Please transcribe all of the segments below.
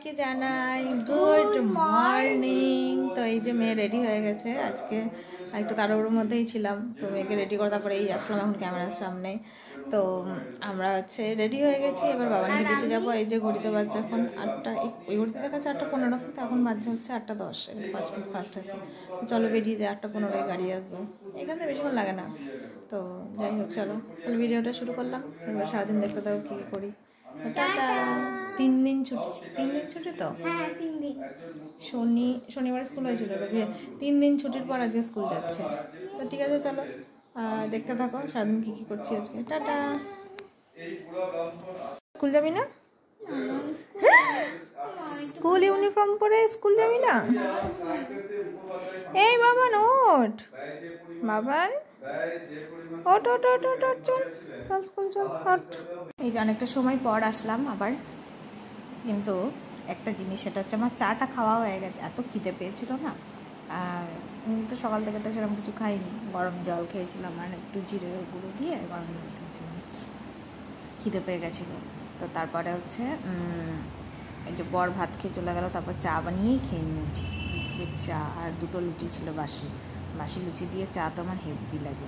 কি জানাই good morning. তো এই যে মেয়ে রেডি হয়ে গেছে, আজকে একটু তাড়াহুড়োর মধ্যেই ছিলাম, তো মেয়েকে রেডি করে তারপরে এই আসলাম এখন ক্যামেরার সামনে। তো আমরা হচ্ছে রেডি হয়ে গেছি, এবার বাবানকে দিতে যাবো। এই যে ঘড়িতে বাজছে এখন 8টা, ওই ঘড়িতে দেখাচ্ছে 8:15, কিন্তু এখন বাজছে হচ্ছে 8:10, 5 মিনিট ফাস্ট আছে। চলো বেরিয়ে যায়, 8:15 গাড়ি আসবে, এখানে বেশিক্ষণ লাগে না। তো যাই হোক চলো তাহলে ভিডিওটা শুরু করলাম। এবার সারাদিন দেখতে দাও কী করি। টাটা। 3 দিন ছুটি, 3 দিন ছুটি তো? হ্যাঁ 3 দিন। শনিবার স্কুল হয়েছিল, 3 দিন ছুটির পর আজকে স্কুল যাচ্ছে। তো ঠিক আছে চলো দেখতে থাকো সারাদিন কী কী করছি আজকে। টাটা। স্কুল যাবি না? স্কুল ইউনিফর্ম পরে স্কুল যাবি না? এই বাবান ওঠ, বাবান ওঠ ওঠ ওঠ ওঠ ওঠ, চল চল স্কুল চল ওঠ। এই যে অনেকটা সময় পর আসলাম আবার, কিন্তু একটা জিনিস, সেটা হচ্ছে আমার চাটা খাওয়া হয়ে গেছে, এত খিদে পেয়েছিল না। আর তো সকাল থেকে তো সেরকম কিছু খাইনি, গরম জল খেয়েছিলাম আর একটু জিরে গুঁড়ো দিয়ে গরম জল খেয়েছিলাম, খিদে পেয়ে গেছিলো। তো তারপরে হচ্ছে এই যে বর ভাত খেয়ে চলে গেল, তারপর চা বানিয়েই খেয়ে নিয়েছি, বিস্কিট চা আর 2টো লুচি ছিল, বাসি লুচি দিয়ে চা তো আমার হেভি লাগে।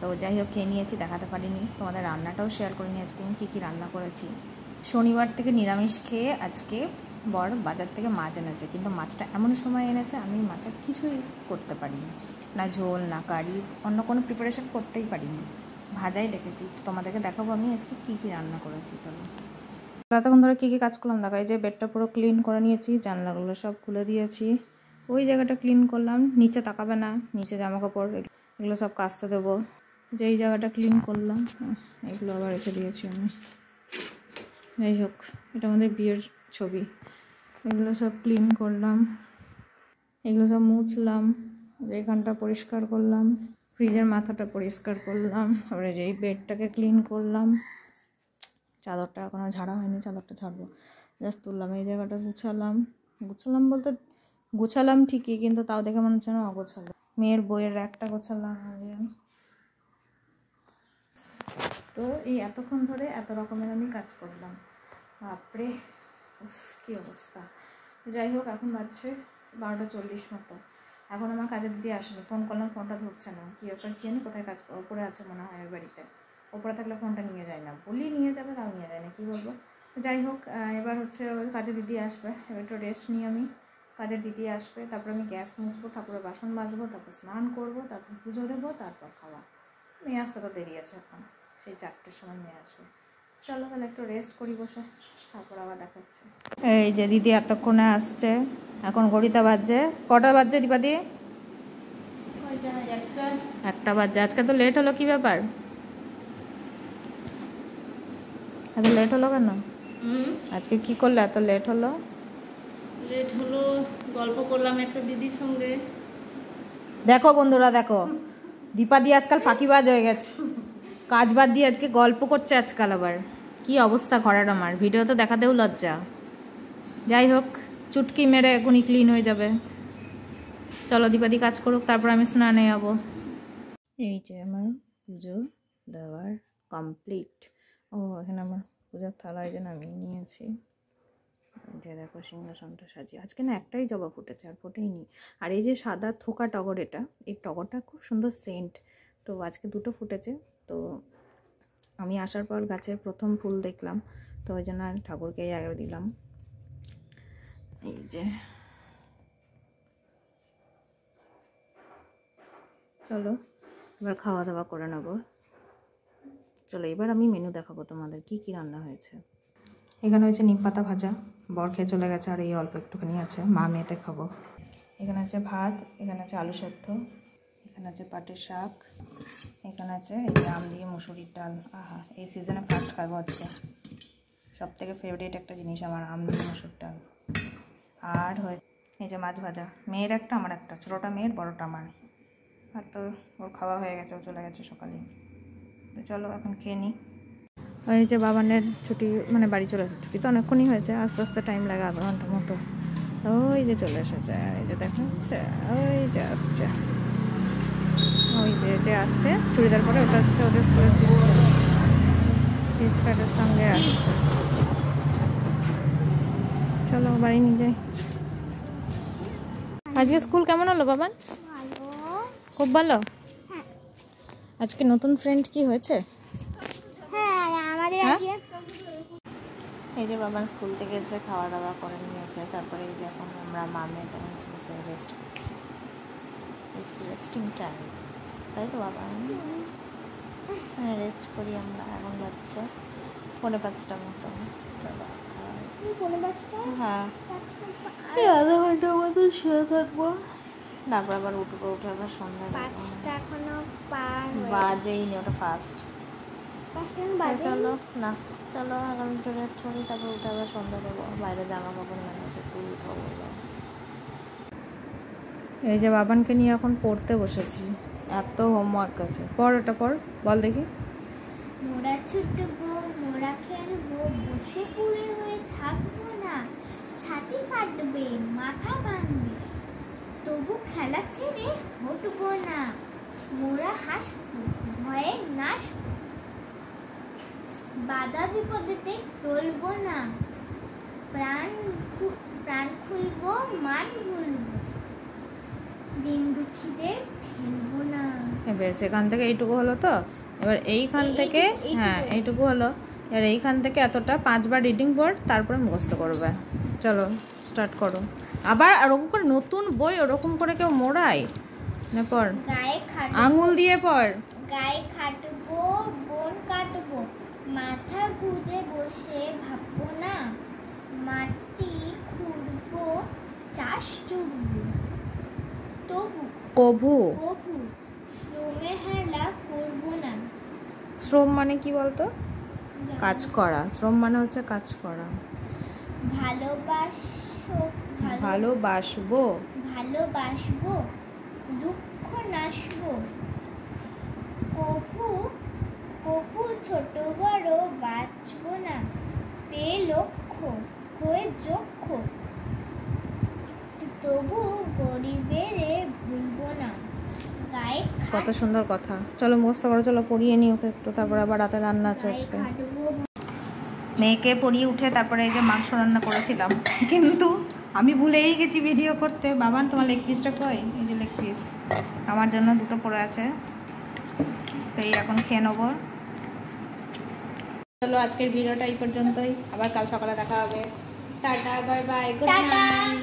তো যাই হোক খেয়ে নিয়েছি, দেখাতে পারিনি তোমাদের, রান্নাটাও শেয়ার করে নিয়ে আজকে আমি কী কী রান্না করেছি। শনিবার থেকে নিরামিষ খেয়ে আজকে বর বাজার থেকে মাছ এনেছে, কিন্তু মাছটা এমন সময় এনেছে আমি মাছের কিছুই করতে পারিনি, না ঝোল না কারি, অন্য কোনো প্রিপারেশন করতেই পারিনি, ভাজাই রেখেছি। তো তোমাদেরকে দেখাবো আমি আজকে কী কী রান্না করেছি। চলো তখন ধরে কী কী কাজ করলাম দেখা। এই যে বেডটা পুরো ক্লিন করে নিয়েছি, জানলাগুলো সব খুলে দিয়েছি, ওই জায়গাটা ক্লিন করলাম, নিচে তাকাবে না, নিচে জামা কাপড় এগুলো সব কাচতে দেবো। যে এই জায়গাটা ক্লিন করলাম, এগুলো আবার রেখে দিয়েছি আমি। যাই হোক এটা আমাদের বিয়ের ছবি, এগুলো সব ক্লিন করলাম, এগুলো সব মুছলাম, এখানটা পরিষ্কার করলাম, ফ্রিজের মাথাটা পরিষ্কার করলাম, তারপরে যেই বেডটাকে ক্লিন করলাম, চাদরটা এখনও ঝাড়া হয়নি, চাদরটা ঝাড়বো, জাস্ট তুললাম, এই জায়গাটা গুছালাম বলতে গুছালাম ঠিকই, কিন্তু তাও দেখে মনে হচ্ছে না অগোছালো। মেয়ের বইয়ের একটা গোছালাম। তো এই এতক্ষণ ধরে এত রকমের আমি কাজ করলাম, বাপরে কী অবস্থা। যাই হোক এখন বাজছে 12:40 মতো, এখন আমার কাজের দিদি আসেনি, ফোন করলাম ফোনটা ধরছে না, কী ব্যাপার কী জানি, কোথায় কাজ ওপরে আছে মনে হয় ওই বাড়িতে, ওপরে থাকলে ফোনটা নিয়ে যায় না, বলি নিয়ে যাবে তাও নিয়ে যায় না, কী বলবো। যাই হোক এবার হচ্ছে কাজের দিদি আসবে, এবার একটু রেস্ট নিই আমি, কাজের দিদি আসবে, তারপর আমি গ্যাস মুছবো, ঠাকুরের বাসন মাজবো, তারপর স্নান করবো, তারপর পুজো দেবো, তারপর খাওয়া। মেয়ে আসতে তো দেরি আছে, এখন সেই 4টের সময় মেয়ে আসবে। চলো তাহলে একটু রেস্ট করি বসে, তারপর আবার দেখাচ্ছে। এই যে দিদি এতক্ষণে আসছে, এখন ঘড়িতে বাজছে কটা বাজছে দীপাদি? 1টা বাজছে। আজকে তো লেট হলো, কি ব্যাপার এত লেট হলো কেন? আজকে কি করলে এত লেট হলো? গল্প করলাম একটা দিদির সঙ্গে। দেখো বন্ধুরা দেখো, দীপাদি আজকাল ফাঁকিবাজ হয়ে গেছে, কাজ বাদ দিয়ে আজকে গল্প করছে আজকাল, আবার কি অবস্থা ঘরের আমার, ভিডিও তো দেখাতেও লজ্জা। যাই হোক চুটকি মেরে এখনই ক্লিন হয়ে যাবে। চলো দীপাদি কাজ করুক, তারপর আমি স্নানে যাবো। এই যে আমার পুজো দেওয়ার কমপ্লিট। ও এখানে আমার পূজার থালা এই যে নামিয়ে নিয়েছি, যে দেখো সিংহাসনটা সাজিয়ে, আজকে না একটাই জবা ফুটেছে আর ফোটেইনি। আর এই যে সাদা থোকা টগর, এই টগরটা খুব সুন্দর সেন্ট, তো আজকে 2টো ফুটেছে। তো আমি আসার পর গাছের প্রথম ফুল দেখলাম, তো ওই জন্য ঠাকুরকেই আগে দিলাম। এই যে চলো এবার খাওয়া দাওয়া করে নেবো। চলো এবার আমি মেনু দেখাবো তোমাদের কি কি রান্না হয়েছে। এখানে হয়েছে নিম পাতা ভাজা, বর খেয়ে চলে গেছে, আর এই অল্প একটুখানি আছে, মা মেয়েতে খাবো। এখানে আছে ভাত, এখানে আছে আলু সেদ্ধ, এখানে আছে পাটের শাক, এখানে আছে এই যে আম দিয়ে মুসুরির ডাল। আহা, এই সিজনে ফার্স্ট খাবো আজকে, সব থেকে ফেভারিট একটা জিনিস আমার আম দিয়ে মুসুর ডাল। আর হয়েছে এই যে মাছ ভাজা, মেয়ের একটা আমার একটা, ছোটোটা মেয়ের বড়টা আমার। আর তো ওর খাওয়া হয়ে গেছে, ও চলে গেছে সকালে। তো চলো এখন খেয়ে নিই। ওই যে বাবানের ছুটি, মানে বাড়ি চলে আসে, ছুটি তো অনেকক্ষণই হয়েছে, আস্তে আস্তে টাইম লাগে, আধা ঘন্টার মতো। ওই যে চলে এসেছে, এই যে দেখা যাচ্ছে, ওই যে আসছে, ওই যে আসছে চুড়িদার পরে, ওটা হচ্ছে ওদের স্কুলের সিস্টারের সঙ্গে আসছে। চলো বাড়ি নিয়ে যাই। আজকে স্কুল কেমন হলো বাবান? খুব ভালো। আজকে নতুন ফ্রেন্ড কি হয়েছে? এই যে বাবান স্কুল থেকে এসে খাওয়া দাওয়া করে নিয়েছে, তারপরে এই যে এখন আমরা মামে ডান্স বসে রেস্ট করছি। ইটস রেস্টিং টাইম, তাই তো বাবা? হ্যাঁ রেস্ট করি আমরা। এখন বাচ্চা 4:45 মতো। হ্যাঁ আধা ঘন্টার মতো শুয়ে থাকবো, তারপর আবার উঠবো। উঠে আবার সন্ধ্যা বাজেই নি, ওটা ফার্স্ট। চলো না, চলো এখন একটু রেস্ট করি, তারপর উঠে আবার সন্ধ্যা দেবো। বাইরে জামা কাপড় মানে হচ্ছে একটু উঠবো। এই যে বাবানকে নিয়ে এখন পড়তে বসেছি, এত হোমওয়ার্ক আছে। পড় এটা পড়, বল দেখি। মোরা ছুটবো, মোরা খেলবো, বসে কুড়ে হয়ে থাকবো না, ছাতি কাটবে, মাথা ভাঙবে, তবু খেলা ছেড়ে হটবো না। মোরা হাসবো, ভয়ে নাচবো, বাধা বিপদেতে টলবো না, প্রাণ খুলবো, মান ভুলবো, দিন দুঃখীদের ঠেলবো না। বেশ, এখান থেকে এইটুকু হলো তো। এবার এইখান থেকে হ্যাঁ এইটুকু হলো। এবার এইখান থেকে এতটা 5 বার রিডিং পড়, তারপরে মুখস্থ করবে। চলো স্টার্ট করো। আবার ওরকম করে নতুন বই ওরকম করে কেউ মোড়ায় না? পড়, আঙুল দিয়ে পড়। গায়ে খাটবো, বন কাটবো, মাথা গুজে বসে ভাববো না, মাটি খুঁড়বো, চাষ চুড়বো, তবু কভু শ্রমে হেলা করবো না। শ্রম মানে কি বলতো? কাজ করা। শ্রম মানে হচ্ছে কাজ করা। ভালোবাসবো, দুঃখ নাশবো, কভু ছোট বড় বাঁচবো না, পেয়ে লক্ষ্য হয়ে যক্ষ, তবু গরিবেরে ভুলবো না। গায়ে কত সুন্দর কথা। চলো মুখস্থ করো, চলো পড়িয়ে নিই ওকে একটু, তারপর আবার রাতে রান্না আছে আজকে। মেয়েকে পড়িয়ে উঠে তারপরে এই যে মাংস রান্না করেছিলাম, কিন্তু আমি ভুলেই গেছি ভিডিও করতে। বাবান তোমার লেগ পিসটা কই? এই যে লেগ পিস আমার জন্য 2টো পড়ে আছে, তো এই এখন খেয়ে নেবো। চলো আজকের ভিডিওটা এই পর্যন্তই, আবার কাল সকালে দেখা হবে। Tata, bye bye, good night.